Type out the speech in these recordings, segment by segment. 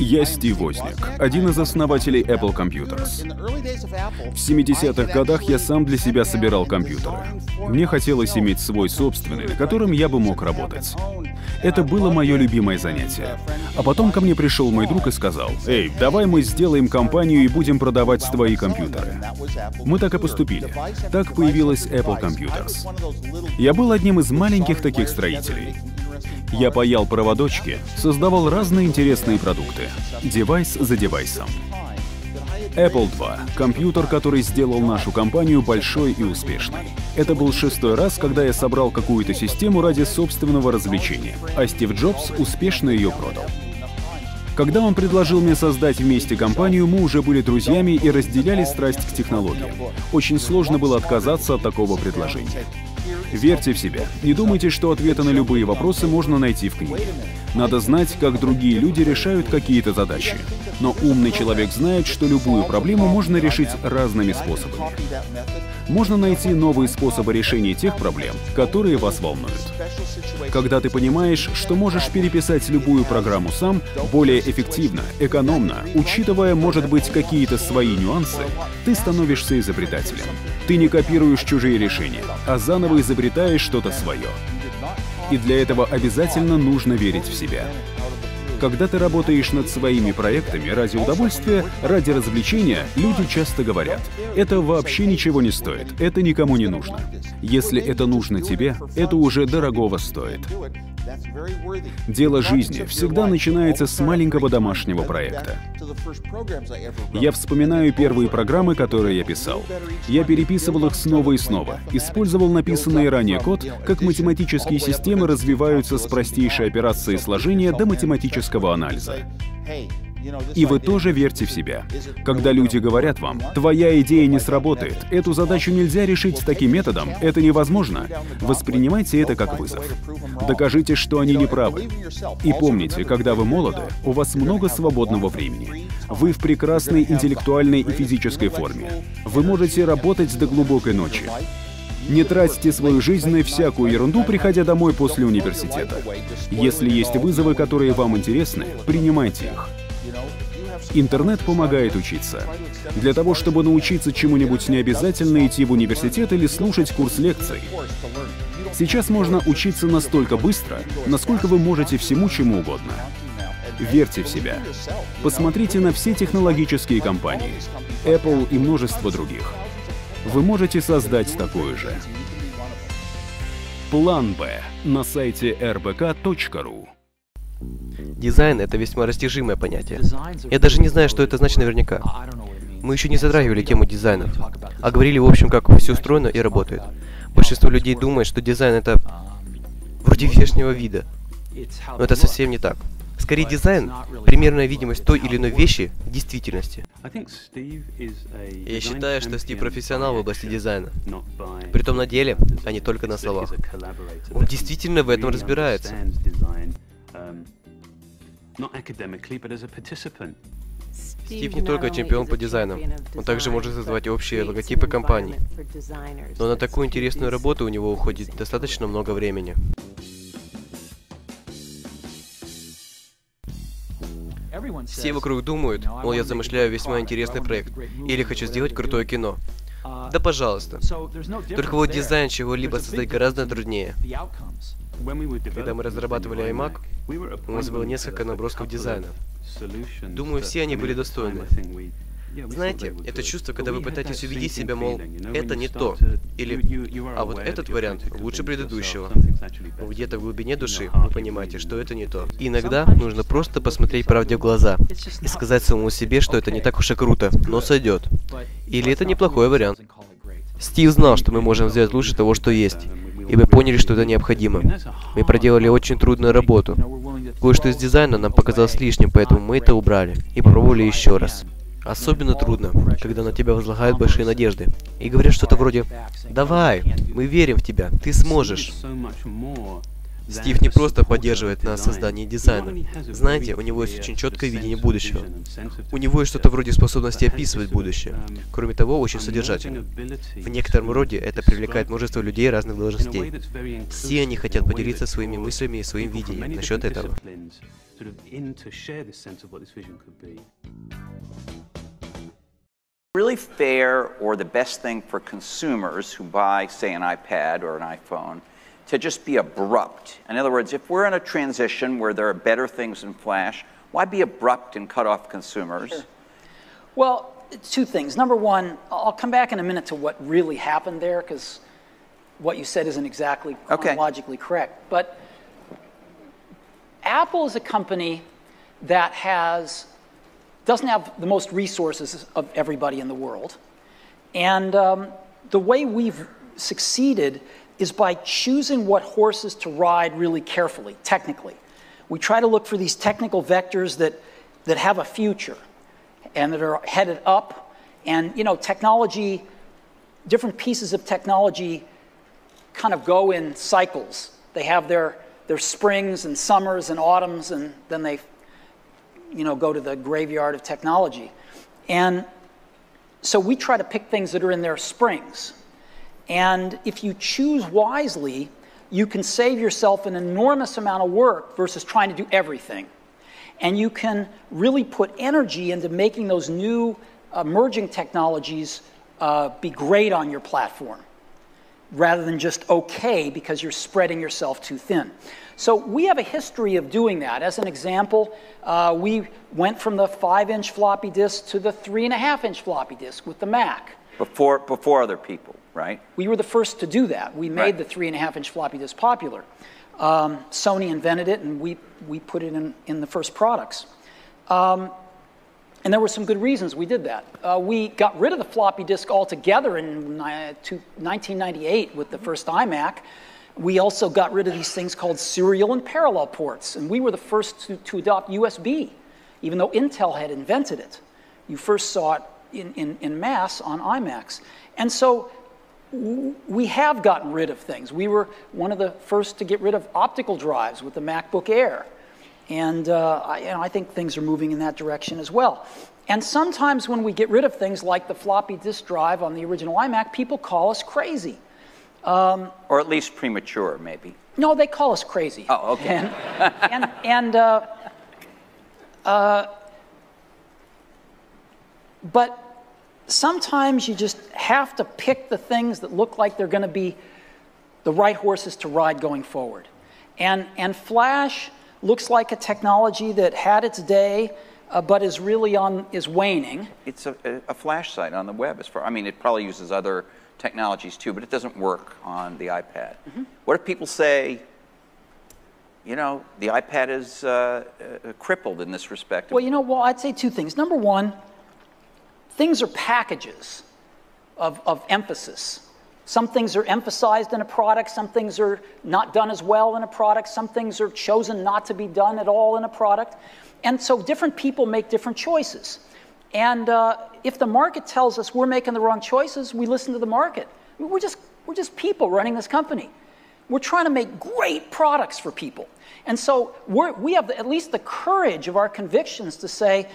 Я Стив Возник, один из основателей Apple Computers. В 70-х годах я сам для себя собирал компьютеры. Мне хотелось иметь свой собственный, на котором я бы мог работать. Это было мое любимое занятие. А потом ко мне пришел мой друг и сказал: «Эй, давай мы сделаем компанию и будем продавать твои компьютеры». Мы так и поступили. Так появилась Apple Computers. Я был одним из маленьких таких строителей. Я паял проводочки, создавал разные интересные продукты, девайс за девайсом. Apple II — компьютер, который сделал нашу компанию большой и успешной. Это был 6-й раз, когда я собрал какую-то систему ради собственного развлечения, а Стив Джобс успешно ее продал. Когда он предложил мне создать вместе компанию, мы уже были друзьями и разделяли страсть к технологиям. Очень сложно было отказаться от такого предложения. Верьте в себя. Не думайте, что ответы на любые вопросы можно найти в книге. Надо знать, как другие люди решают какие-то задачи. Но умный человек знает, что любую проблему можно решить разными способами. Можно найти новые способы решения тех проблем, которые вас волнуют. Когда ты понимаешь, что можешь переписать любую программу сам, более эффективно, экономно, учитывая, может быть, какие-то свои нюансы, ты становишься изобретателем. Ты не копируешь чужие решения, а заново изобретаешь что-то свое. И для этого обязательно нужно верить в себя. Когда ты работаешь над своими проектами ради удовольствия, ради развлечения, люди часто говорят: «Это вообще ничего не стоит, это никому не нужно». Если это нужно тебе, это уже дорогого стоит. Дело жизни всегда начинается с маленького домашнего проекта. Я вспоминаю первые программы, которые я писал. Я переписывал их снова и снова, использовал написанный ранее код, как математические системы развиваются с простейшей операции сложения до математического анализа. И вы тоже верьте в себя. Когда люди говорят вам: «Твоя идея не сработает, эту задачу нельзя решить таким методом, это невозможно», воспринимайте это как вызов. Докажите, что они не правы. И помните, когда вы молоды, у вас много свободного времени. Вы в прекрасной интеллектуальной и физической форме. Вы можете работать до глубокой ночи. Не тратьте свою жизнь на всякую ерунду, приходя домой после университета. Если есть вызовы, которые вам интересны, принимайте их. Интернет помогает учиться. Для того, чтобы научиться чему-нибудь, не обязательно идти в университет или слушать курс лекций. Сейчас можно учиться настолько быстро, насколько вы можете всему, чему угодно. Верьте в себя. Посмотрите на все технологические компании, Apple и множество других. Вы можете создать такое же. План Б на сайте rbk.ru. Дизайн — это весьма растяжимое понятие. Я даже не знаю, что это значит наверняка. Мы еще не затрагивали тему дизайна, а говорили в общем, как все устроено и работает. Большинство людей думает, что дизайн — это вроде внешнего вида. Но это совсем не так. Скорее, дизайн — примерная видимость той или иной вещи в действительности. Я считаю, что Стив профессионал в области дизайна. Притом на деле, а не только на словах. Он действительно в этом разбирается. Стив не только чемпион по дизайну, он также может создавать общие логотипы компаний. Но на такую интересную работу у него уходит достаточно много времени. Все вокруг думают, мол, я замышляю весьма интересный проект, или хочу сделать крутое кино. Да пожалуйста. Только вот дизайн чего-либо создать гораздо труднее. Когда мы разрабатывали iMac, у нас было несколько набросков дизайна. Думаю, все они были достойны. Знаете, это чувство, когда вы пытаетесь убедить себя, мол, это не то, или а вот этот вариант лучше предыдущего. Но где-то в глубине души вы понимаете, что это не то. И иногда нужно просто посмотреть правде в глаза и сказать самому себе, что это не так уж и круто, но сойдет. Или это неплохой вариант. Стив знал, что мы можем сделать лучше того, что есть. И мы поняли, что это необходимо. Мы проделали очень трудную работу. Кое-что из дизайна нам показалось лишним, поэтому мы это убрали и попробовали еще раз. Особенно трудно, когда на тебя возлагают большие надежды и говорят что-то вроде: «Давай, мы верим в тебя, ты сможешь». Стив не просто поддерживает нас в создании дизайна. Знаете, у него есть очень четкое видение будущего. У него есть что-то вроде способности описывать будущее. Кроме того, очень содержательно. В некотором роде это привлекает множество людей разных должностей. Все они хотят поделиться своими мыслями и своим видением насчет этого. Really fair or the best thing for consumers who buy, say, an iPad or an iPhone to just be abrupt? In other words, if we're in a transition where there are better things in Flash, why be abrupt and cut off consumers? Sure. Well, two things. Number one, I'll come back in a minute to what really happened there, because what you said isn't exactly chronologically correct. But Apple is a company that doesn't have the most resources of everybody in the world. And the way we've succeeded is by choosing what horses to ride really carefully, technically. We try to look for these technical vectors that have a future and that are headed up. And, you know, technology, different pieces of technology kind of go in cycles. They have their springs and summers and autumns, and then they go to the graveyard of technology. And so we try to pick things that are in their springs. And if you choose wisely, you can save yourself an enormous amount of work versus trying to do everything. And you can really put energy into making those new emerging technologies be great on your platform, rather than just okay because you're spreading yourself too thin. So we have a history of doing that. As an example, we went from the 5-inch floppy disk to the 3.5-inch floppy disk with the Mac. Before other people, right? We were the first to do that. We made the 3.5-inch floppy disk popular. Sony invented it, and we put it in the first products. And there were some good reasons we did that. We got rid of the floppy disk altogether in 1998 with the first iMac. We also got rid of these things called serial and parallel ports, and we were the first to adopt USB, even though Intel had invented it. You first saw it in mass on iMacs. And so we have gotten rid of things. We were one of the first to get rid of optical drives with the MacBook Air. And I think things are moving in that direction as well. And sometimes when we get rid of things like the floppy disk drive on the original iMac, people call us crazy. Or at least premature, maybe. No, they call us crazy. Oh, okay. But sometimes you just have to pick the things that look like they're going to be the right horses to ride going forward. And Flash looks like a technology that had its day, but is really is waning. It's a Flash site on the web. It probably uses other technologies too, but it doesn't work on the iPad. Mm-hmm. What if people say, the iPad is crippled in this respect? Well, I'd say two things. Number one, things are packages of emphasis. Some things are emphasized in a product, some things are not done as well in a product, some things are chosen not to be done at all in a product. And so different people make different choices. And if the market tells us we're making the wrong choices, we listen to the market. We're just people running this company. We're trying to make great products for people. And so we have at least the courage of our convictions to say,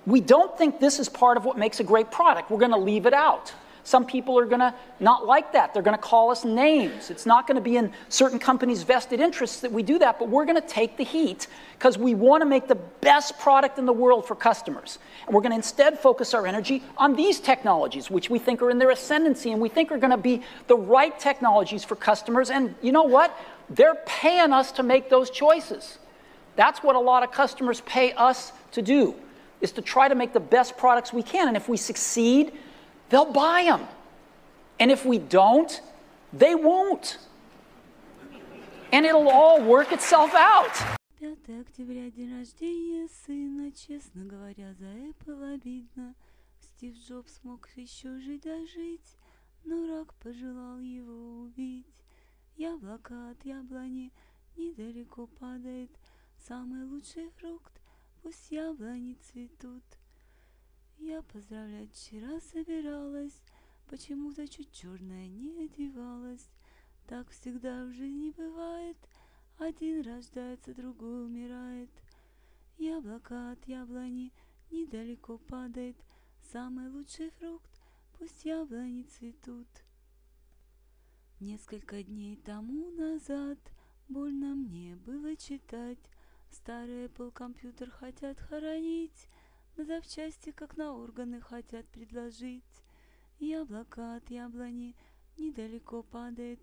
we don't think this is part of what makes a great product. We're going to leave it out. Some people are going to not like that. They're going to call us names. It's not going to be in certain companies' vested interests that we do that, but we're going to take the heat because we want to make the best product in the world for customers. And we're going to instead focus our energy on these technologies, which we think are in their ascendancy and we think are going to be the right technologies for customers. And you know what? They're paying us to make those choices. That's what a lot of customers pay us to do, is to try to make the best products we can. And if we succeed, they'll buy them. And if we don't, they won't. And it'll all work itself out. 5 октября, день рождения сына, честно говоря, за Apple обидно. Стив Джобс мог еще жить да жить, но рак пожелал его убить. Яблоко от яблони недалеко падает, самый лучший фрукт, пусть яблони цветут. Я поздравлять вчера собиралась, почему-то чуть черная не одевалась. Так всегда в жизни бывает, Один рождается, другой умирает. Яблоко от яблони недалеко падает. Самый лучший фрукт, пусть яблони цветут. Несколько дней тому назад больно мне было читать. Старый Apple компьютер хотят хоронить, на запчасти, как на органы, хотят предложить. Яблоко от яблони недалеко падает.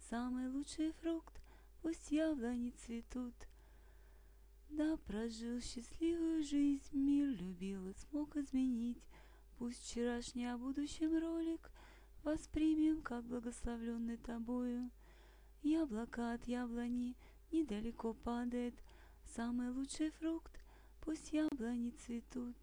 Самый лучший фрукт, пусть яблони цветут. Да прожил счастливую жизнь, мир любил и смог изменить. Пусть вчерашний о будущем ролик воспримем, как благословленный тобою. Яблоко от яблони недалеко падает. Самый лучший фрукт, пусть яблони цветут.